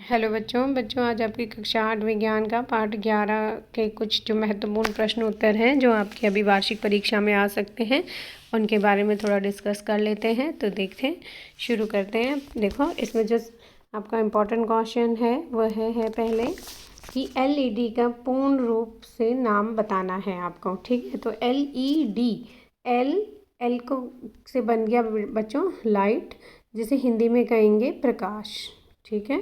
Hello बच्चों आज आपकी कक्षा 8 विज्ञान का पाठ 11 के कुछ जो महत्वपूर्ण प्रश्न उत्तर हैं जो आपकी अभी वार्षिक परीक्षा में आ सकते हैं उनके बारे में थोड़ा डिस्कस कर लेते हैं। तो देखते हैं, शुरू करते हैं। देखो, इसमें जो आपका इम्पोर्टेंट क्वेश्चन है वह है पहले कि LED का पूर्ण रूप से नाम बताना है आपको। ठीक है, तो LED एल को से बन गया बच्चों लाइट, जिसे हिंदी में कहेंगे प्रकाश। ठीक है,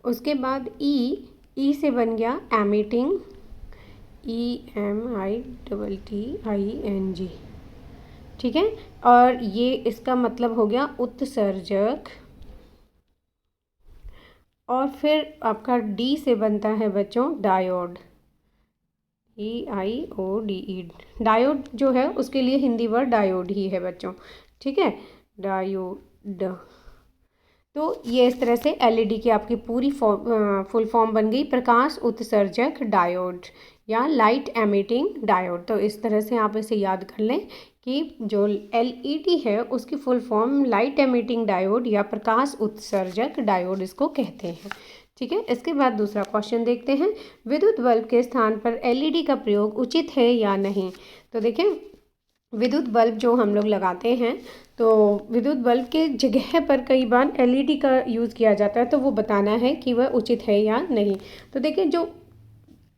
उसके बाद ई से बन गया एमिटिंग, EMITTING। ठीक है, और ये इसका मतलब हो गया उत्सर्जक। और फिर आपका डी से बनता है बच्चों डायोड, EIODE। डायोड जो है उसके लिए हिंदी वर्ड डायोड ही है बच्चों। ठीक है, डायोड। तो ये इस तरह से LED की आपकी पूरी फुल फॉर्म बन गई, प्रकाश उत्सर्जक डायोड या लाइट एमिटिंग डायोड। तो इस तरह से आप इसे याद कर लें कि जो LED है उसकी full form light emitting diode या प्रकाश उत्सर्जक डायोड इसको कहते हैं। ठीक है, इसके बाद दूसरा क्वेश्चन देखते हैं, विद्युत बल्ब के स्थान पर LED का प्रयोग उचित है या नहीं। तो देखें, विद्युत बल्ब जो हम लोग लगाते हैं तो विद्युत बल्ब के जगह पर कई बार LED का यूज़ किया जाता है, तो वो बताना है कि वह उचित है या नहीं। तो देखिए, जो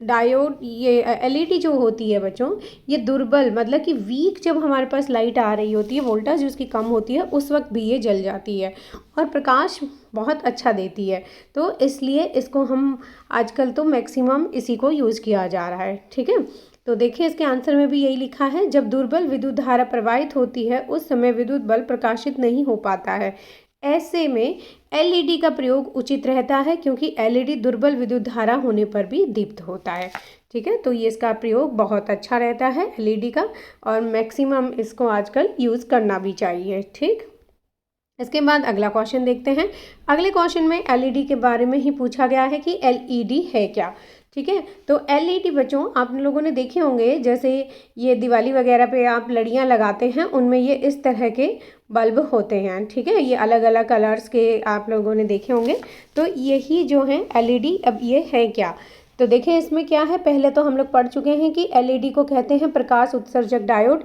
डायोड ये LED जो होती है बच्चों, ये दुर्बल मतलब कि वीक जब हमारे पास लाइट आ रही होती है, वोल्टेज उसकी कम होती है, उस वक्त भी ये जल जाती है और प्रकाश बहुत अच्छा देती है। तो इसलिए इसको हम आजकल तो मैक्सिमम इसी को यूज़ किया जा रहा है। ठीक है, तो देखिए इसके आंसर में भी यही लिखा है, जब दुर्बल विद्युत धारा प्रवाहित होती है उस समय विद्युत बल्ब प्रकाशित नहीं हो पाता है। ऐसे में LED का प्रयोग उचित रहता है क्योंकि LED दुर्बल विद्युत धारा होने पर भी दीप्त होता है। ठीक है, तो ये इसका प्रयोग बहुत अच्छा रहता है LED का, और मैक्सिमम इसको आजकल यूज़ करना भी चाहिए। ठीक, इसके बाद अगला क्वेश्चन देखते हैं। अगले क्वेश्चन में LED के बारे में ही पूछा गया है कि LED है क्या। ठीक है, तो LED बच्चों आप लोगों ने देखे होंगे, जैसे ये दिवाली वगैरह पे आप लड़ियाँ लगाते हैं, उनमें ये इस तरह के बल्ब होते हैं। ठीक है, ये अलग अलग कलर्स के आप लोगों ने देखे होंगे। तो यही जो है LED, अब ये है क्या। तो देखें इसमें क्या है, पहले तो हम लोग पढ़ चुके हैं कि LED को कहते हैं प्रकाश उत्सर्जक डायोड।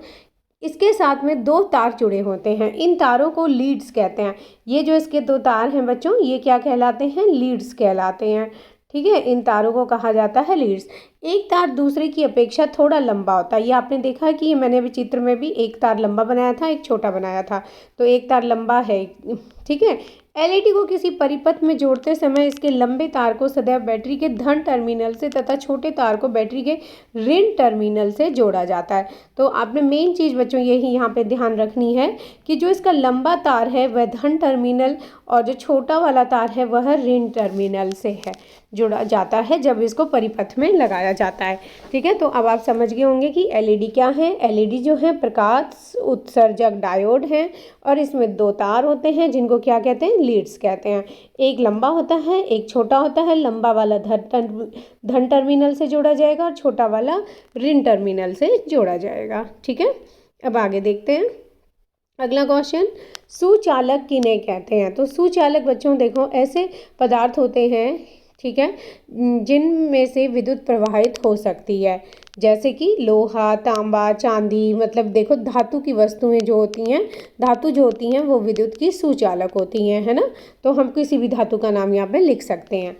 इसके साथ में दो तार जुड़े होते हैं, इन तारों को लीड्स कहते हैं। ये जो इसके दो तार हैं बच्चों, ये क्या कहलाते हैं, लीड्स कहलाते हैं। ठीक है, इन तारों को कहा जाता है लीड्स। एक तार दूसरे की अपेक्षा थोड़ा लंबा होता है। ये आपने देखा है कि मैंने अभी चित्र में भी एक तार लंबा बनाया था, एक छोटा बनाया था, तो एक तार लंबा है। ठीक है, LED को किसी परिपथ में जोड़ते समय इसके लंबे तार को सदैव बैटरी के धन टर्मिनल से तथा छोटे तार को बैटरी के ऋण टर्मिनल से जोड़ा जाता है। तो आपने मेन चीज़ बच्चों यही यहाँ पे ध्यान रखनी है कि जो इसका लंबा तार है वह धन टर्मिनल और जो छोटा वाला तार है वह ऋण टर्मिनल से है जोड़ा जाता है जब इसको परिपथ में लगाया जाता है। ठीक है, तो अब आप समझ गए होंगे कि LED क्या है। LED जो है प्रकाश उत्सर्जक डायोड है और इसमें दो तार होते हैं जिनको क्या कहते हैं, लीड्स कहते हैं। एक लंबा होता है, एक छोटा होता है। लंबा वाला धन टर्मिनल से जोड़ा जाएगा और छोटा वाला ऋण टर्मिनल से जोड़ा जाएगा। ठीक है, अब आगे देखते हैं अगला क्वेश्चन, सुचालक किन्हें कहते हैं। तो सुचालक बच्चों देखो ऐसे पदार्थ होते हैं, ठीक है, जिनमें से विद्युत प्रवाहित हो सकती है, जैसे कि लोहा, तांबा, चांदी। मतलब देखो धातु की वस्तुएं जो होती हैं, धातु जो होती हैं वो विद्युत की सुचालक होती हैं, है ना। तो हम किसी भी धातु का नाम यहाँ पे लिख सकते हैं।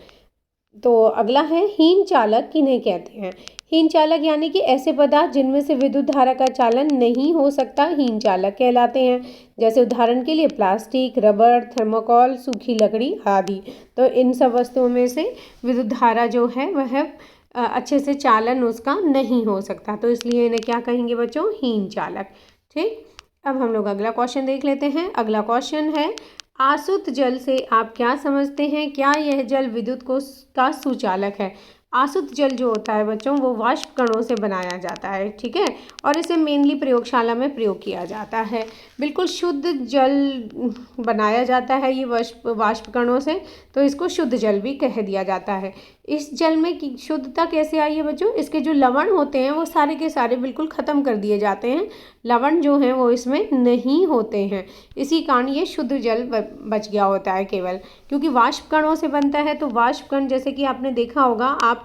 तो अगला है हीन चालक किन्हें कहते हैं। हीन चालक यानी कि ऐसे पदार्थ जिनमें से विद्युत धारा का चालन नहीं हो सकता, हीन चालक कहलाते हैं। जैसे उदाहरण के लिए प्लास्टिक, रबर, थर्मोकोल, सूखी लकड़ी आदि। तो इन सब वस्तुओं में से विद्युत धारा जो है वह अच्छे से चालन उसका नहीं हो सकता, तो इसलिए इन्हें क्या कहेंगे बच्चों, हीन चालक। ठीक, अब हम लोग अगला क्वेश्चन देख लेते हैं। अगला क्वेश्चन है, आसुत जल से आप क्या समझते हैं, क्या यह जल विद्युत का सुचालक है। आसुत जल जो होता है बच्चों वो वाष्प कणों से बनाया जाता है, ठीक है, और इसे मेनली प्रयोगशाला में प्रयोग किया जाता है। बिल्कुल शुद्ध जल बनाया जाता है ये वाष्प कणों से, तो इसको शुद्ध जल भी कह दिया जाता है। इस जल में की शुद्धता कैसे आई है बच्चों, इसके जो लवण होते हैं वो सारे के सारे बिल्कुल ख़त्म कर दिए जाते हैं, लवण जो हैं वो इसमें नहीं होते हैं, इसी कारण ये शुद्ध जल बच गया होता है केवल, क्योंकि वाष्प कणों से बनता है। तो वाष्प कण जैसे कि आपने देखा होगा, आप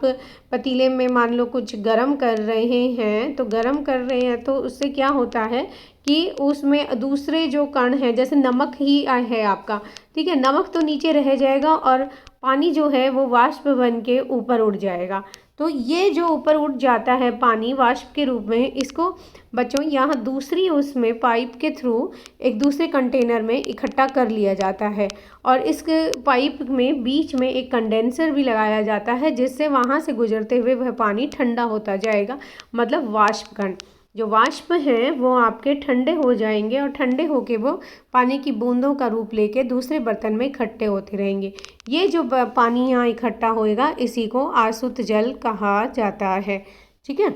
पतीले में मान लो कुछ गर्म कर रहे हैं, तो गर्म कर रहे हैं तो उससे क्या होता है कि उसमें दूसरे जो कण हैं, जैसे नमक ही है आपका, ठीक है, नमक तो नीचे रह जाएगा और पानी जो है वो वाष्प बन के ऊपर उड़ जाएगा। तो ये जो ऊपर उठ जाता है पानी वाष्प के रूप में, इसको बच्चों यहाँ दूसरी उसमें पाइप के थ्रू एक दूसरे कंटेनर में इकट्ठा कर लिया जाता है, और इस पाइप में बीच में एक कंडेंसर भी लगाया जाता है, जिससे वहाँ से गुजरते हुए वह पानी ठंडा होता जाएगा। मतलब वाष्प कण जो वाष्प हैं वो आपके ठंडे हो जाएंगे, और ठंडे होके वो पानी की बूंदों का रूप लेके दूसरे बर्तन में इकट्ठे होते रहेंगे। ये जो पानी यहाँ इकट्ठा होएगा इसी को आसुत जल कहा जाता है, ठीक है।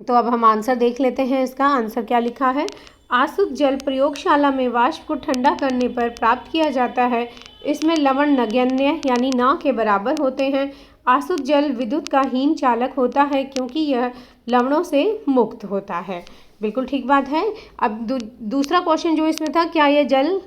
तो अब हम आंसर देख लेते हैं, इसका आंसर क्या लिखा है। आसुत जल प्रयोगशाला में वाष्प को ठंडा करने पर प्राप्त किया जाता है। इसमें लवण नगण्य यानी ना के बराबर होते हैं। आसुत जल विद्युत का हीन चालक होता है क्योंकि यह लवणों से मुक्त होता है। बिल्कुल ठीक बात है। अब दूसरा क्वेश्चन जो इसमें था, क्या यह जल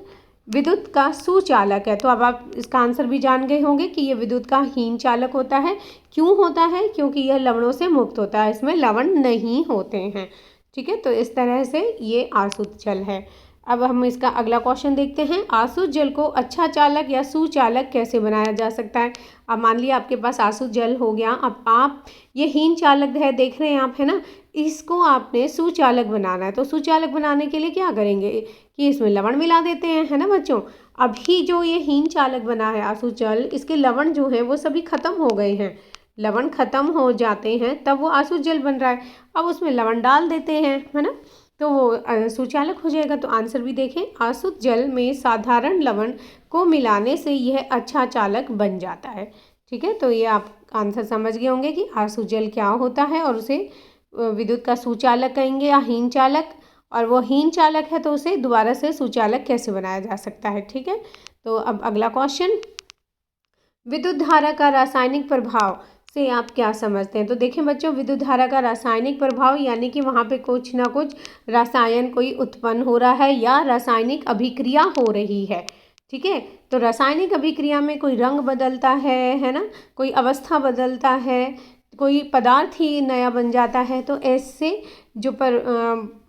विद्युत का सुचालक है, तो अब आप इसका आंसर भी जान गए होंगे कि ये विद्युत का हीन चालक होता है। क्यों होता है, क्योंकि यह लवणों से मुक्त होता है, इसमें लवण नहीं होते हैं, ठीक है। तो इस तरह से ये आसुत जल है। अब हम इसका अगला क्वेश्चन देखते हैं, आसुत जल को अच्छा चालक या सुचालक कैसे बनाया जा सकता है। अब मान लिया आपके पास आसुत जल हो गया, अब आप ये हीन चालक है देख रहे हैं आप, है ना, इसको आपने सुचालक बनाना है। तो सुचालक बनाने के लिए क्या करेंगे कि इसमें लवण मिला देते हैं, है ना बच्चों। अभी जो ये हीन चालक बना है आसुत जल, इसके लवण जो है वो सभी खत्म हो गए हैं, लवण खत्म हो जाते हैं तब वो आसुत जल बन रहा है। अब उसमें लवण डाल देते हैं, है ना, तो वो सुचालक हो जाएगा। तो आंसर भी देखें, आसुत जल में साधारण लवण को मिलाने से यह अच्छा चालक बन जाता है, ठीक है। तो ये आप आंसर समझ गए होंगे कि आसुत जल क्या होता है, और उसे विद्युत का सुचालक कहेंगे या हीन चालक, और वो हीन चालक है तो उसे दोबारा से सुचालक कैसे बनाया जा सकता है, ठीक है। तो अब अगला क्वेश्चन, विद्युत धारा का रासायनिक प्रभाव से आप क्या समझते हैं। तो देखें बच्चों, विद्युत धारा का रासायनिक प्रभाव यानी कि वहाँ पे कुछ ना कुछ रसायन कोई उत्पन्न हो रहा है या रासायनिक अभिक्रिया हो रही है, ठीक है। तो रासायनिक अभिक्रिया में कोई रंग बदलता है ना, कोई अवस्था बदलता है, कोई पदार्थ ही नया बन जाता है, तो ऐसे जो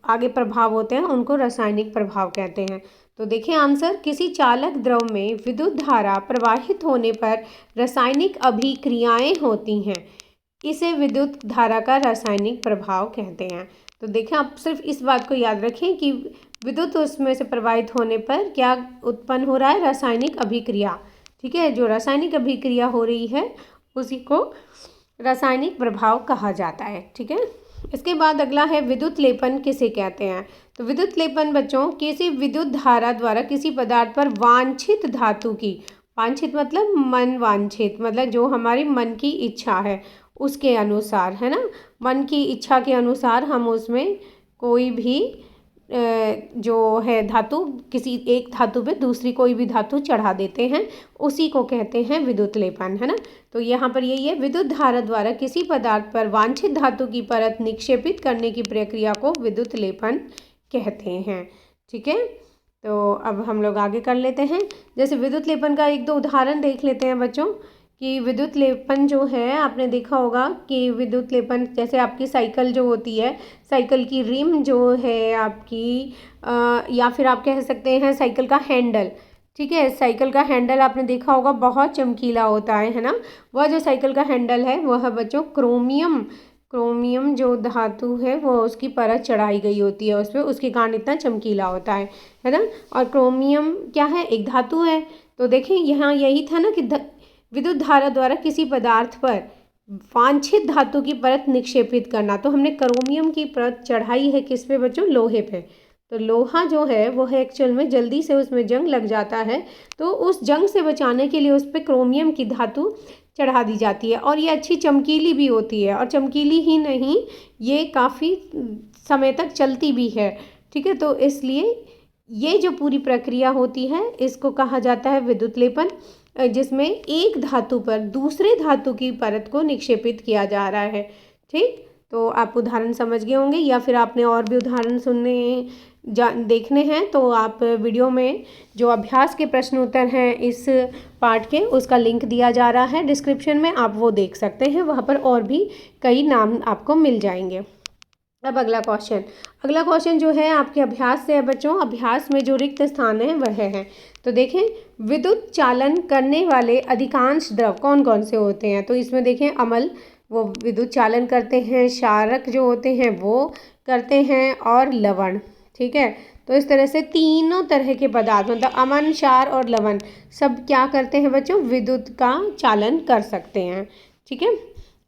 आगे प्रभाव होते हैं उनको रासायनिक प्रभाव कहते हैं। तो देखिए आंसर, किसी चालक द्रव में विद्युत धारा प्रवाहित होने पर रासायनिक अभिक्रियाएं होती हैं, इसे विद्युत धारा का रासायनिक प्रभाव कहते हैं। तो देखें, आप सिर्फ इस बात को याद रखें कि विद्युत उसमें से प्रवाहित होने पर क्या उत्पन्न हो रहा है, रासायनिक अभिक्रिया, ठीक है। जो रासायनिक अभिक्रिया हो रही है उसी को रासायनिक प्रभाव कहा जाता है, ठीक है। इसके बाद अगला है, विद्युत लेपन किसे कहते हैं। तो विद्युत लेपन बच्चों, किसी विद्युत धारा द्वारा किसी पदार्थ पर वांछित धातु की, वांछित मतलब मन वांछित, मतलब जो हमारी मन की इच्छा है उसके अनुसार, है ना, मन की इच्छा के अनुसार हम उसमें कोई भी जो है धातु, किसी एक धातु पे दूसरी कोई भी धातु चढ़ा देते हैं, उसी को कहते हैं विद्युत लेपन, है ना। तो यहाँ पर यही है, विद्युत धारा द्वारा किसी पदार्थ पर वांछित धातु की परत निक्षेपित करने की प्रक्रिया को विद्युत लेपन कहते हैं, ठीक है। तो अब हम लोग आगे कर लेते हैं, जैसे विद्युत लेपन का एक दो उदाहरण देख लेते हैं बच्चों, कि विद्युत लेपन जो है आपने देखा होगा कि विद्युत लेपन जैसे आपकी साइकिल जो होती है, साइकिल की रिम जो है आपकी या फिर आप कह सकते हैं साइकिल का हैंडल, ठीक है। साइकिल का हैंडल आपने देखा होगा बहुत चमकीला होता है ना। वह जो साइकिल का हैंडल है वह बच्चों क्रोमियम जो धातु है वो उसकी परत चढ़ाई गई होती है उस पर, उसके कारण इतना चमकीला होता है ना। और क्रोमियम क्या है, एक धातु है। तो देखें यहाँ यही था ना कि विद्युत धारा द्वारा किसी पदार्थ पर वांछित धातु की परत निक्षेपित करना, तो हमने क्रोमियम की परत चढ़ाई है किस पे बच्चों, लोहे पे। तो लोहा जो है वो है एक्चुअल में जल्दी से उसमें जंग लग जाता है, तो उस जंग से बचाने के लिए उस पर क्रोमियम की धातु चढ़ा दी जाती है और ये अच्छी चमकीली भी होती है, और चमकीली ही नहीं, ये काफ़ी समय तक चलती भी है। ठीक है, तो इसलिए ये जो पूरी प्रक्रिया होती है इसको कहा जाता है विद्युत लेपन, जिसमें एक धातु पर दूसरे धातु की परत को निक्षेपित किया जा रहा है। ठीक, तो आप उदाहरण समझ गए होंगे, या फिर आपने और भी उदाहरण देखने हैं तो आप वीडियो में जो अभ्यास के प्रश्न उत्तर हैं इस पार्ट के, उसका लिंक दिया जा रहा है डिस्क्रिप्शन में, आप वो देख सकते हैं, वहाँ पर और भी कई नाम आपको मिल जाएंगे। अब अगला क्वेश्चन जो है आपके अभ्यास से है बच्चों। अभ्यास में जो रिक्त स्थान है वह है, तो देखें विद्युत चालन करने वाले अधिकांश द्रव कौन कौन से होते हैं। तो इसमें देखें अम्ल, वो विद्युत चालन करते हैं, क्षारक जो होते हैं वो करते हैं, और लवण। ठीक है, तो इस तरह से तीनों तरह के पदार्थ, मतलब अमन, क्षार और लवण, सब क्या करते हैं बच्चों, विद्युत का चालन कर सकते हैं। ठीक है,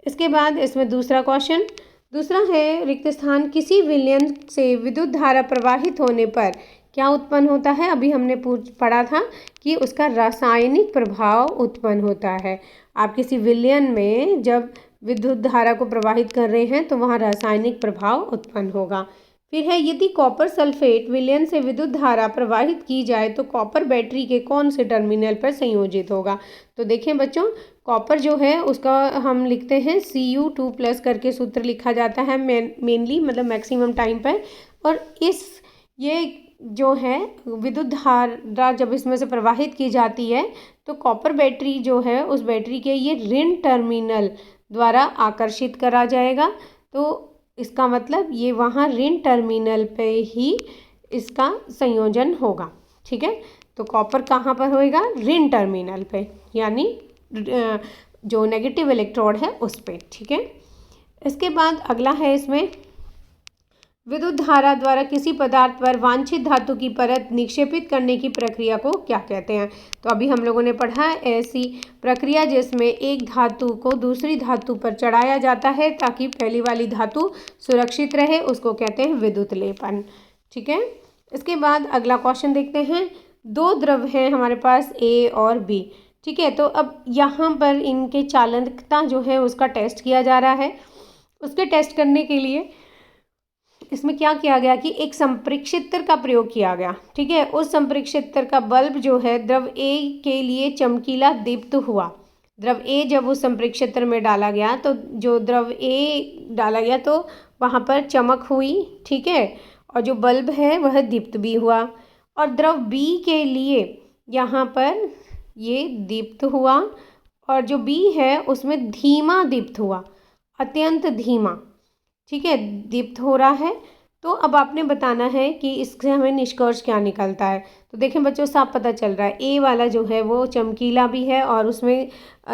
इसके बाद इसमें दूसरा है रिक्त स्थान, किसी विलयन से विद्युत धारा प्रवाहित होने पर क्या उत्पन्न होता है। अभी हमने पढ़ा था कि उसका रासायनिक प्रभाव उत्पन्न होता है। आप किसी विलयन में जब विद्युत धारा को प्रवाहित कर रहे हैं तो वहाँ रासायनिक प्रभाव उत्पन्न होगा। फिर है, यदि कॉपर सल्फेट विलयन से विद्युत धारा प्रवाहित की जाए तो कॉपर बैटरी के कौन से टर्मिनल पर संयोजित होगा। तो देखें बच्चों, कॉपर जो है उसका हम लिखते हैं Cu2+ करके सूत्र लिखा जाता है मेनली, मतलब मैक्सिमम टाइम पर, और ये जो है विद्युत धारा जब इसमें से प्रवाहित की जाती है तो कॉपर बैटरी जो है उस बैटरी के ये ऋण टर्मिनल द्वारा आकर्षित करा जाएगा। तो इसका मतलब ये वहाँ ऋण टर्मिनल पे ही इसका संयोजन होगा। ठीक है, तो कॉपर कहाँ पर होएगा, ऋण टर्मिनल पे, यानी जो नेगेटिव इलेक्ट्रोड है उस पे। ठीक है, इसके बाद अगला है, इसमें विद्युत धारा द्वारा किसी पदार्थ पर वांछित धातु की परत निक्षेपित करने की प्रक्रिया को क्या कहते हैं। तो अभी हम लोगों ने पढ़ा है ऐसी प्रक्रिया जिसमें एक धातु को दूसरी धातु पर चढ़ाया जाता है ताकि पहली वाली धातु सुरक्षित रहे, उसको कहते हैं विद्युत लेपन। ठीक है, इसके बाद अगला क्वेश्चन देखते हैं। दो द्रव हैं हमारे पास, ए और बी। ठीक है, तो अब यहाँ पर इनके चालकता जो है उसका टेस्ट किया जा रहा है। उसके टेस्ट करने के लिए इसमें क्या किया गया कि एक संप्रेक्षित्र का प्रयोग किया गया। ठीक है, उस संप्रेक्षित्र का बल्ब जो है द्रव ए के लिए चमकीला दीप्त हुआ। द्रव ए जब उस संप्रेक्षित्र में डाला गया तो जो द्रव ए डाला गया तो वहाँ पर चमक हुई। ठीक है, और जो बल्ब है वह दीप्त भी हुआ, और द्रव बी के लिए यहाँ पर ये दीप्त हुआ, और जो बी है उसमें धीमा दीप्त हुआ, अत्यंत धीमा। ठीक है, दीप्त हो रहा है। तो अब आपने बताना है कि इससे हमें निष्कर्ष क्या निकलता है। तो देखें बच्चों, साफ पता चल रहा है ए वाला जो है वो चमकीला भी है और उसमें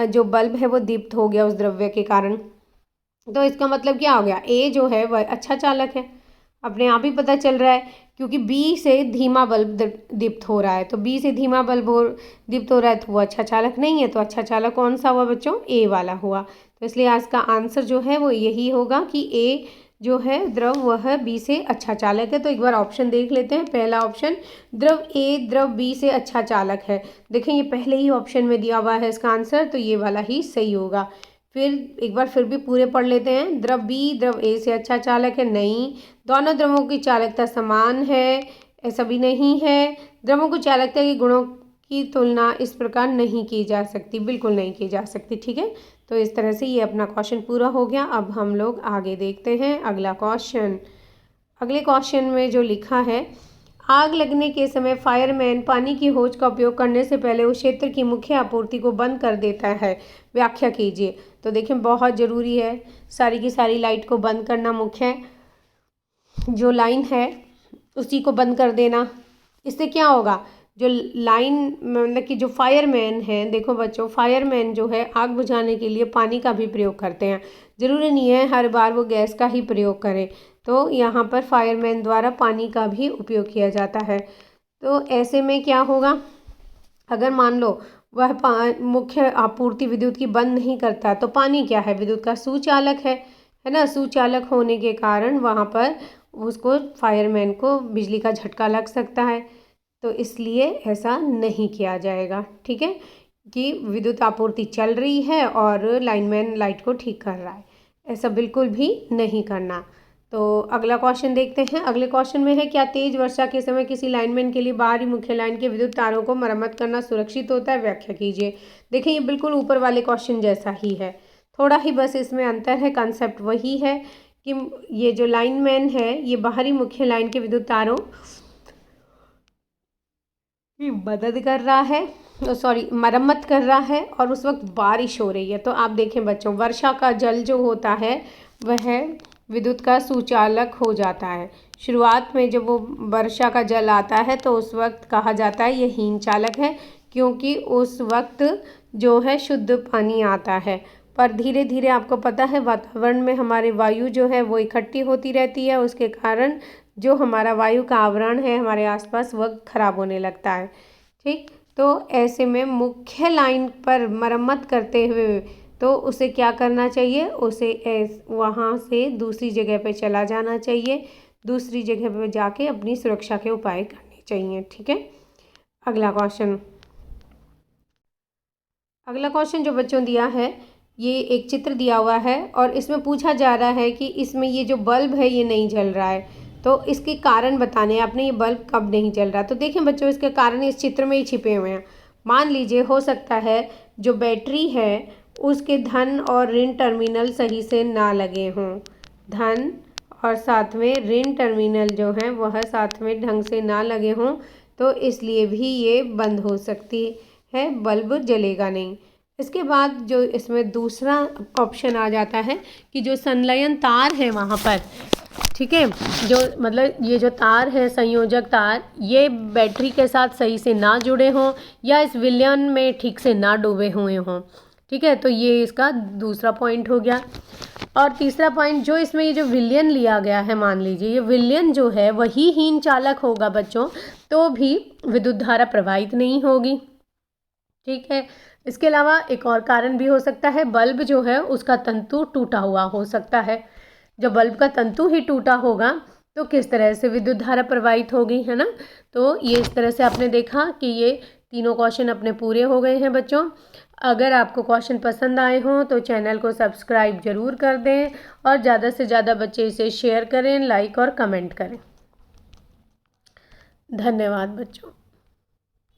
जो बल्ब है वो दीप्त हो गया उस द्रव्य के कारण। तो इसका मतलब क्या हो गया, ए जो है वह अच्छा चालक है, अपने आप ही पता चल रहा है, क्योंकि बी से धीमा बल्ब दीप्त हो रहा है। तो बी से धीमा बल्ब दीप्त हो रहा है तो वो अच्छा चालक नहीं है। तो अच्छा चालक कौन सा हुआ बच्चों, ए वाला हुआ। तो इसलिए आज का आंसर जो है वो यही होगा कि ए जो है द्रव वह बी से अच्छा चालक है। तो एक बार ऑप्शन देख लेते हैं। पहला ऑप्शन, द्रव ए द्रव बी से अच्छा चालक है। देखें ये पहले ही ऑप्शन में दिया हुआ है इसका आंसर, तो ये वाला ही सही होगा। फिर एक बार फिर भी पूरे पढ़ लेते हैं। द्रव बी द्रव ए से अच्छा चालक है, नहीं। दोनों द्रवों की चालकता समान है, ऐसा भी नहीं है। द्रवों की चालकता के गुणों की तुलना इस प्रकार नहीं की जा सकती, बिल्कुल नहीं की जा सकती। ठीक है, तो इस तरह से ये अपना क्वेश्चन पूरा हो गया। अब हम लोग आगे देखते हैं अगला क्वेश्चन। अगले क्वेश्चन में जो लिखा है, आग लगने के समय फायरमैन पानी की होज का उपयोग करने से पहले उस क्षेत्र की मुख्य आपूर्ति को बंद कर देता है, व्याख्या कीजिए। तो देखें बहुत ज़रूरी है, सारी की सारी लाइट को बंद करना मुख्य जो लाइन है उसी को बंद कर देना। इससे क्या होगा, जो लाइन मतलब कि जो फायरमैन है, देखो बच्चों फायरमैन जो है आग बुझाने के लिए पानी का भी प्रयोग करते हैं, ज़रूरी नहीं है हर बार वो गैस का ही प्रयोग करें। तो यहाँ पर फायरमैन द्वारा पानी का भी उपयोग किया जाता है। तो ऐसे में क्या होगा, अगर मान लो वह मुख्य आपूर्ति विद्युत की बंद नहीं करता तो पानी क्या है, विद्युत का सुचालक है ना। सुचालक होने के कारण वहाँ पर उसको फायरमैन को बिजली का झटका लग सकता है, तो इसलिए ऐसा नहीं किया जाएगा। ठीक है, कि विद्युत आपूर्ति चल रही है और लाइनमैन लाइट को ठीक कर रहा है। ऐसा बिल्कुल भी नहीं करना। तो अगला क्वेश्चन देखते हैं। अगले क्वेश्चन में है, क्या तेज वर्षा के समय किसी लाइनमैन के लिए बाहरी मुख्य लाइन के विद्युत तारों को मरम्मत करना सुरक्षित होता है? व्याख्या कीजिए। देखिए ये बिल्कुल ऊपर वाले क्वेश्चन जैसा ही है, थोड़ा ही बस इसमें अंतर है। कंसेप्ट वही है कि ये जो लाइनमैन है ये बाहरी मुख्य लाइन के विद्युत तारों की मदद कर रहा है, मरम्मत कर रहा है, और उस वक्त बारिश हो रही है। तो आप देखें बच्चों, वर्षा का जल जो होता है वह विद्युत का सुचालक हो जाता है। शुरुआत में जब वो वर्षा का जल आता है तो उस वक्त कहा जाता है ये हीन चालक है, क्योंकि उस वक्त जो है शुद्ध पानी आता है। पर धीरे धीरे आपको पता है वातावरण में हमारे वायु जो है वो इकट्ठी होती रहती है, उसके कारण जो हमारा वायु का आवरण है हमारे आसपास वह खराब होने लगता है। ठीक, तो ऐसे में मुख्य लाइन पर मरम्मत करते हुए तो उसे क्या करना चाहिए, उसे वहाँ से दूसरी जगह पे चला जाना चाहिए, दूसरी जगह पे जाके अपनी सुरक्षा के उपाय करने चाहिए। ठीक है। अगला क्वेश्चन जो बच्चों दिया है, ये एक चित्र दिया हुआ है और इसमें पूछा जा रहा है कि इसमें ये जो बल्ब है ये नहीं जल रहा है, तो इसके कारण बताने हैं आपने, ये बल्ब कब नहीं जल रहा। तो देखें बच्चों, इसके कारण इस चित्र में ही छिपे हुए हैं। मान लीजिए हो सकता है जो बैटरी है उसके धन और ऋण टर्मिनल सही से ना लगे हों, धन और साथ में ऋण टर्मिनल जो हैं वह साथ में ढंग से ना लगे हों, तो इसलिए भी ये बंद हो सकती है, बल्ब जलेगा नहीं। इसके बाद जो इसमें दूसरा ऑप्शन आ जाता है कि जो संलयन तार है वहाँ पर, ठीक है, जो मतलब ये जो तार है संयोजक तार, ये बैटरी के साथ सही से ना जुड़े हों या इस विलयन में ठीक से ना डूबे हुए हों। ठीक है, तो ये इसका दूसरा पॉइंट हो गया। और तीसरा पॉइंट जो इसमें ये जो विलयन लिया गया है, मान लीजिए ये विलयन जो है वही हीन चालक होगा बच्चों, तो भी विद्युत धारा प्रवाहित नहीं होगी। ठीक है। इसके अलावा एक और कारण भी हो सकता है, बल्ब जो है उसका तंतु टूटा हुआ हो सकता है। जब बल्ब का तंतु ही टूटा होगा तो किस तरह से विद्युत धारा प्रवाहित होगी, है ना। तो ये इस तरह से आपने देखा कि ये तीनों क्वेश्चन अपने पूरे हो गए हैं बच्चों। अगर आपको क्वेश्चन पसंद आए हों तो चैनल को सब्सक्राइब ज़रूर कर दें और ज़्यादा से ज़्यादा बच्चे इसे शेयर करें, लाइक और कमेंट करें। धन्यवाद बच्चों।